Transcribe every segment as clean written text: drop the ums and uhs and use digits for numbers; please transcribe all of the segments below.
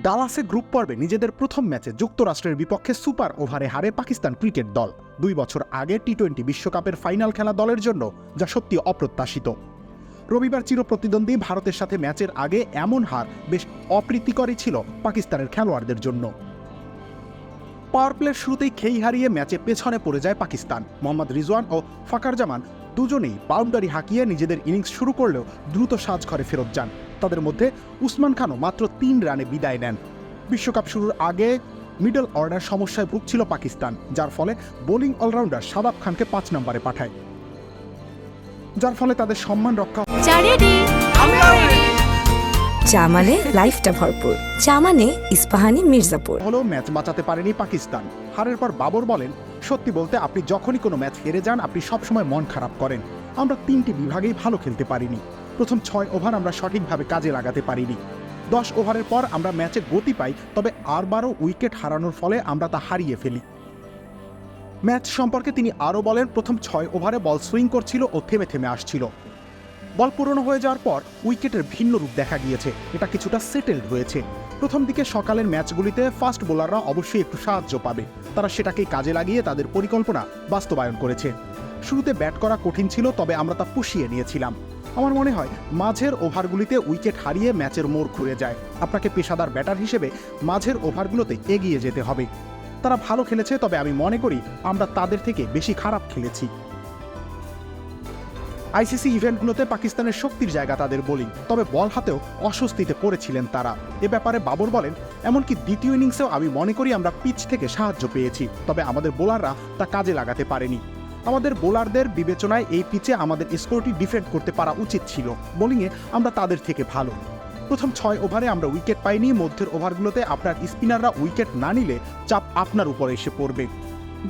ডালাসে group পর্বে নিজেদের প্রথম ম্যাচে যুক্তরাষ্ট্রের বিপক্ষে সুপার ওভারে হারে পাকিস্তান ক্রিকেট দল। 2 বছর আগে টি-20 বিশ্বকাপের ফাইনাল খেলা দলের জন্য, যা সত্যি অপ্রত্যাশিত। রবিবার চিরপ্রতিদ্বন্দ্বী ভারতের সাথে ম্যাচের আগে এমন হার বেশ অপ্রীতিকরই ছিল পাকিস্তানের খেলোয়াড়দের জন্য। পাওয়ার প্লের শুরুতেই খেই হারিয়ে ম্যাচে পেছনে পড়ে যায় পাকিস্তান। মোহাম্মদ রিজওয়ান ও ফাকার জামান দুজনেই বাউন্ডারি হাঁকিয়ে নিজেদের ইনিংস শুরু করলেও দ্রুত সাজঘরে ফেরত যান। তাদের মধ্যে উসমান খানও মাত্র 3 রানে বিদায় নেন। বিশ্বকাপ শুরুর আগে মিডল অর্ডার সমস্যায় ভুগছিল পাকিস্তান, যার ফলে বোলিং অলরাউন্ডার শাদাব খানকে 5 নম্বরে পাঠায়, যার ফলে তাদের সম্মান রক্ষা। চা মানে লাইফটা ভরপুর, চা মানে ইস্পাহানি মির্জাপুর। হলেও ম্যাচ বাঁচাতে পারেনি পাকিস্তান। হারের পর বাবর বলেন, সত্যি বলতে আপনি যখনই কোনো ম্যাচ হেরে যান আপনি সবসময় মন খারাপ করেন। আমরা 3টি বিভাগেই ভালো খেলতে পারিনি। প্রথম 6 ওভার আমরা সঠিকভাবে কাজে লাগাতে পারিনি। 10 ওভারের পর আমরা ম্যাচে গতি পাই, তবে আরবারও উইকেট হারানোর ফলে আমরা তা হারিয়ে ফেলি। ম্যাচ সম্পর্কে তিনি আরও বলেন, প্রথম 6 ওভারে বল সুইং করছিল ও থেমে থেমে আসছিল। বল পুরনো হয়ে যাওয়ার পর উইকেটের ভিন্ন রূপ দেখা গিয়েছে, এটা কিছুটা সেটেলড হয়েছে। প্রথম দিকে সকালের ম্যাচগুলিতে ফাস্ট বোলাররা অবশ্যই একটু সাহায্য পাবে, তারা সেটাকেই কাজে লাগিয়ে তাদের পরিকল্পনা বাস্তবায়ন করেছে। শুরুতে ব্যাট করা কঠিন ছিল, তবে আমরা তা পুষিয়ে নিয়েছিলাম। আমার মনে হয় মাঝের ওভারগুলিতে উইকেট হারিয়ে ম্যাচের মোড় ঘুরে যায়। আপনাকে পেশাদার ব্যাটার হিসেবে মাঝের ওভারগুলোতে এগিয়ে যেতে হবে। তারা ভালো খেলেছে, তবে আমি মনে করি আমরা তাদের থেকে বেশি খারাপ খেলেছি। আইসিসি ইভেন্টগুলোতে পাকিস্তানের শক্তির জায়গা তাদের বোলিং, তবে বল হাতেও অস্বস্তিতে পড়েছিলেন তারা। এ ব্যাপারে বাবর বলেন, এমনকি দ্বিতীয় ইনিংসেও আমি মনে করি আমরা পিচ থেকে সাহায্য পেয়েছি, তবে আমাদের বোলাররা তা কাজে লাগাতে পারেনি। আমাদের বোলারদের বিবেচনায় এই পিচে আমাদের স্কোরটি ডিফেন্ড করতে পারা উচিত ছিল। বোলিংয়ে আমরা তাদের থেকে ভালো। প্রথম 6 ওভারে আমরা উইকেট পাইনি। মধ্যের ওভারগুলোতে আপনার স্পিনাররা উইকেট না নিলে চাপ আপনার উপরে এসে পড়বে।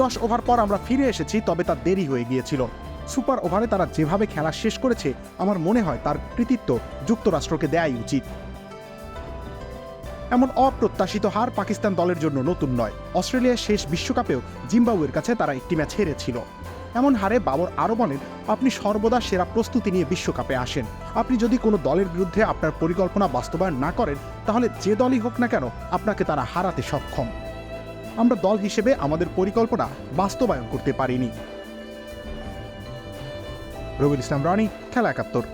10 ওভার পর আমরা ফিরে এসেছি, তবে তা দেরি হয়ে গিয়েছিল। সুপার ওভারে তারা যেভাবে খেলা শেষ করেছে, আমার মনে হয় তার কৃতিত্ব যুক্তরাষ্ট্রকে দেয়াই উচিত। এমন অপ্রত্যাশিত হার পাকিস্তান দলের জন্য নতুন নয়। অস্ট্রেলিয়ার শেষ বিশ্বকাপেও জিম্বাবুয়ের কাছে তারা একটি ম্যাচ হেরেছিল। এমন হারে বাবর আরও বলেন, আপনি সর্বদা সেরা প্রস্তুতি নিয়ে বিশ্বকাপে আসেন। আপনি যদি কোনো দলের বিরুদ্ধে আপনার পরিকল্পনা বাস্তবায়ন না করেন, তাহলে যে দলই হোক না কেন আপনাকে তারা হারাতে সক্ষম। আমরা দল হিসেবে আমাদের পরিকল্পনা বাস্তবায়ন করতে পারিনি। রবিউল ইসলাম রানী, খেলা 71।